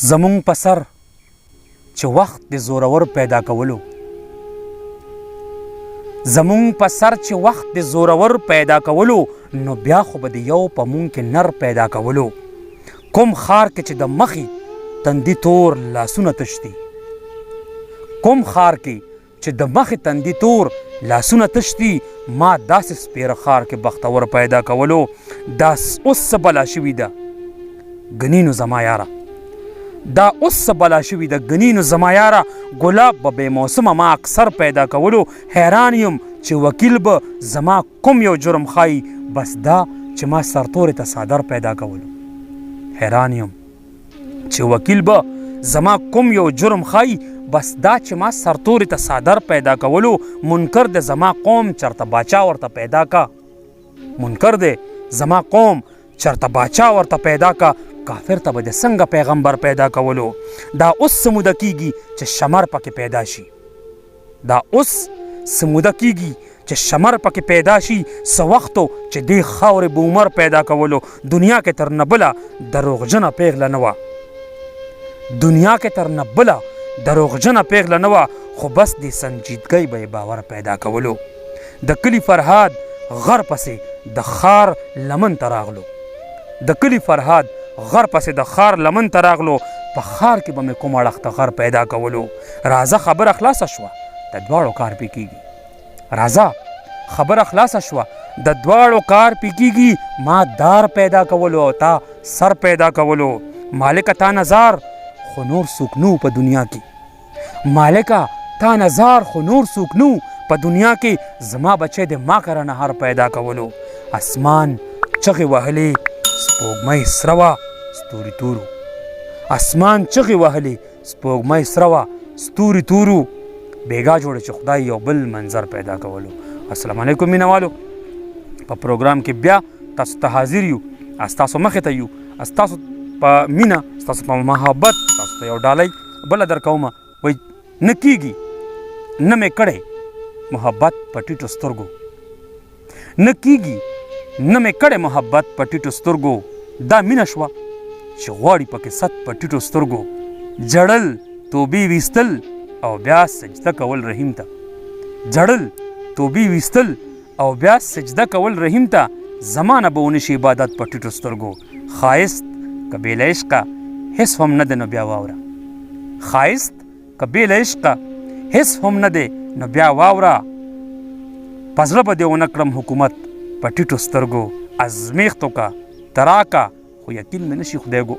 زمونږ په سر چې وخت د زورور پیدا کولو زمونږ په سر چې وخت د زورور پیدا کولو نو بیا خو به د یو په مونږ کې نر پیدا کولو کوم خار کې چې د مخې تندي تور لاسونه تشتي کوم خار کې چې د مخې تندي تور لاسونه تشتي ما داسې سپیره خار کې بختور پیدا کولو دا اوس څه بلا شوي ده ګنینو زما یاره دا اوس څه بلا شوي ده ګنینو زما یاره ګلاب به بې موسمه ما اکثر پیدا کولو حیران یم چې وکیل به زما کوم یو جرم ښایي بس دا چې ما سرتورې ته څادر پیدا کولو حیران یم چې وکیل به زما کوم یو جرم ښایي بس دا چې ما سرتورې ته څادر پیدا کولو منکر د زما قوم چرته باچا ورته پیدا کا منکر دی زما قوم چرته باچا ورته پیدا کا کافر ته به د څنګه پیغمبر پیدا کولو دا اوس څه موده کیږي چې شمر پکې پیدا شي دا اوس څه موده کیږي چې شمر پکې پیدا شي څه وختو چې دې خاورې به عمر پیدا کولو دنیا کې تر نه بله دروغجنه پیغله نه وه دنیا کې تر نه بله دروغجنه پیغله نه وه خو بس د سنجیدګۍ به یې باور پیدا کولو د کلي فرهاد غر پسې د خار لمن ته راغلو د کلي فرهاد غر پسې د خار لمن ته راغلو په خار کې به مې کوم اړخته غر پیدا کولو راځه خبره خلاصه شوه د دواړو کار پې کېږي راځه خبره خلاصه شوه د دواړو کار پې کېږي ما دار پیدا کولو او تا سر پیدا کولو مالکه تا نظار خو نور څوک نو په دنیا کې مالکه تا نظار خو نور څوک نو په دنیا کې زما بچی د ما کره نهار پیدا کولو اسمان چغې وهلې سپوږمۍ سره وه ستوري تورو اسمان چغې وهلې سپوږمۍ سره وه ستوري تورو بیګا جوړه چې خدای یو بل منظر پیدا کولو السلام علیکم مینوالو په پروګرام کې بیا تاسو ته حاضر یو ستاسو مخې ته یو ستاسو په مینه ستاسو په محبت تاسو ته یو ډالۍ بله درکومه وایي نه کیږي نه مې کړی محبت په ټیټو سترګو نه کیږي نه مې کړی محبت په ټیټو سترګو دا مینه شوه چې غواړي پکې ست په ټیټو سترګو جړل توبې ویستل او بیا سجده کول رحیم ته جړل توبې ویستل او بیا سجده کول رحیم ته زمانه به ونشي عبادت په ټیټو سترګو ښایست که بې له عشقه هېڅ هم نه دی نو بیا واوره ښایست که بې له عشقه هېڅ هم نه دی نو بیا واوره په زړه به دې ونه کړم حکومت په ټیټو سترګو ازمیښتو کا تراکا خو یقین مې نشي خدای ګو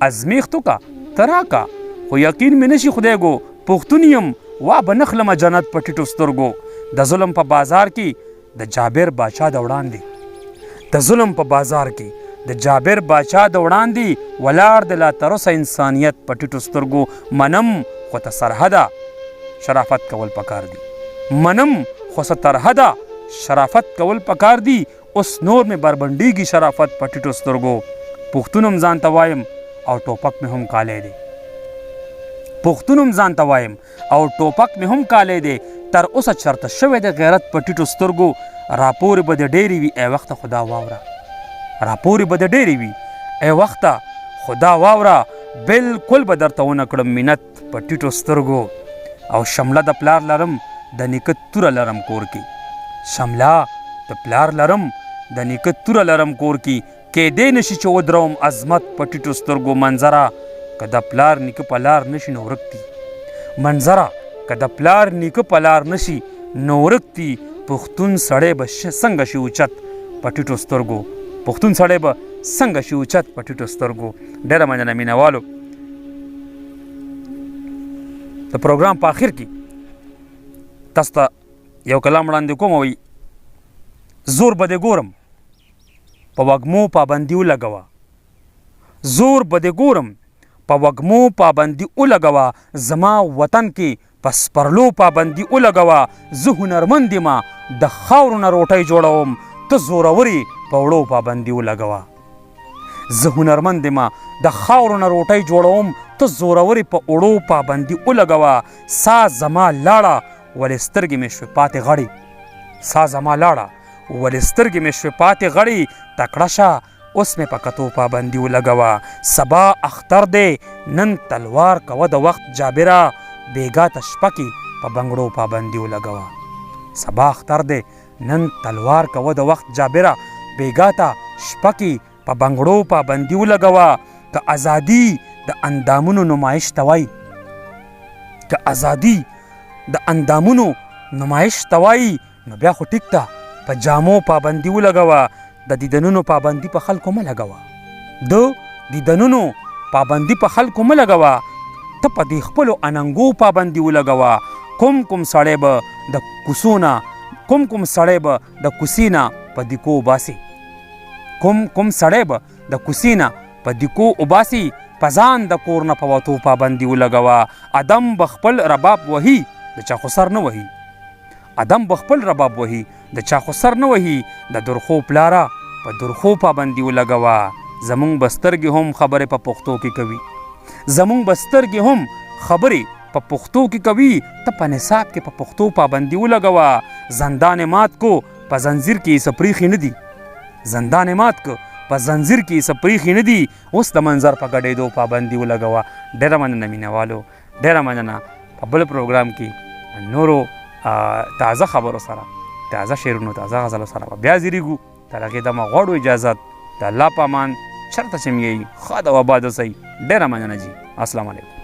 ازمیښتو کا تراکا خو یقین مې نشي خدای ګو پښتون یم وا به نخلمه جنت په ټیټو سترګو د ظلم په بازار کې د جابر باچا د وړاندې د ظلم په بازار کې د جابر باچا د وړاندې ولاړ د لا تروسه انسانیت په ټیټو سترګو منم خو ته سرحده شرافت کول پکار دي منم خو څه ترحده شرافت کول پکار دي اوس نور مې بربنډېږي شرافت په ټیټو سترګو پښتون هم ځان ته وایم او ټوپک مې هم کالی دی پښتون هم ځان ته وایم او ټوپک مې هم کالی دی تر اوسه چرته شوی د غیرت په ټیټو سترګو راپورې به د ډېرې وي ای وخته خدا واوره راپورې به د ډېرې وي ای وخته خدا واوره بلکل به درته ونه کړم منت په ټیټو سترګو او شمله د پلار لرم د نیکه توره لرم کور کې شمله د پلار لرم د نیکه توره لرم کور کې کیدی نشي چې ودروم عظمت په ټیټو سترګو منظره که د پلار نیکه په لار نشي نو ورک دي منظره که د پلار نیکه په لار نشي نو ورک دي پښتون سړی به څنګه شي اوچت په ټیټو سترګو پښتون سړی به څنګه شي اوچت په ټیټو سترګو ډېره مننه مینهوالو د پروګرام په آخر کې تاسو ته یو کلام وړاندې کوم وایي زور به دې ګورم په وږمو پابندي ولګوه زور به دې ګورم په وږمو پابندي ولګوه زما وطن کې په سپرلو پابندي ولګوه زه هنرمند یمه د خاورو نه روټۍ جوړوم ته زورورې په وړو پابندي ولګوه زه هنرمند یمه د خاورو نه روټۍ جوړوم ته زورورې په وړو پابندي ولګوه سا زما لاړه ولې سترګې مې شوې پاتې غړې سا زما لاړه ولې سترګې مې شوې پاتې غړې تکړه شه اوس مې په کتو پابندي ولګوه. سبا اختر دی نن تلوار کوه د وخت جابره، بیګا ته شپه کې په بنګړو پابندي ولګوه. سبا اختر دی نن تلوار کوه د وخت جابره، بیګا ته شپه کې په بنګړو پابندي ولګوه. که ازادي د اندامونو نمایش ته وایي، که ازادي د اندامونو نمایش ته وایي نو بیا خو ټیک ته په جامو پابندي ولګوه. د دیدنونو پابندي په خلکو مه لګوه، د دیدنونو پابندي په خلکو مه لګوه، ته په دې خپلو اننګو پابندي ولګوه. کوم سړی به د کوڅو نه کوم سړی به د کوڅې نه په دیکو وباسي، کوم سړی به د کوڅې نه په دیکو وباسي، په ځان د کور نه په وتو پابندي ولګوه. ادم به خپل رباب وهي د چا خو سر نه وهي، ادم به خپل رباب وهي د چا خو سر نه وهي. د درخو پلاره په درخو پابندي ولګوه. زمونږ به سترګې هم خبرې په پښتو کې کوي، زمونږ به سترګې هم خبرې په پښتو کې کوي. ته په نصاب کې په پښتو پابندي ولګوه. زندان مات کو په زنځیر کې سپریخي نه دي، زندان مات کو په زنځیر کې سپریخي نه دي. اوس د منظر په ګډېدو پابندي ولګوه. ډېره مننه مینهوالو، ډېره مننه. په بل پروګرام کې نورو تازه خبرو سره، تازه شعرونو، تازه غزلو سره به بیا زیریږو. تر هغې دمه غواړو اجازت د الله په امان. چېرته چې مې یئ ښه د وباد اوسئ. ډېره مننه جي. السلام علیکم.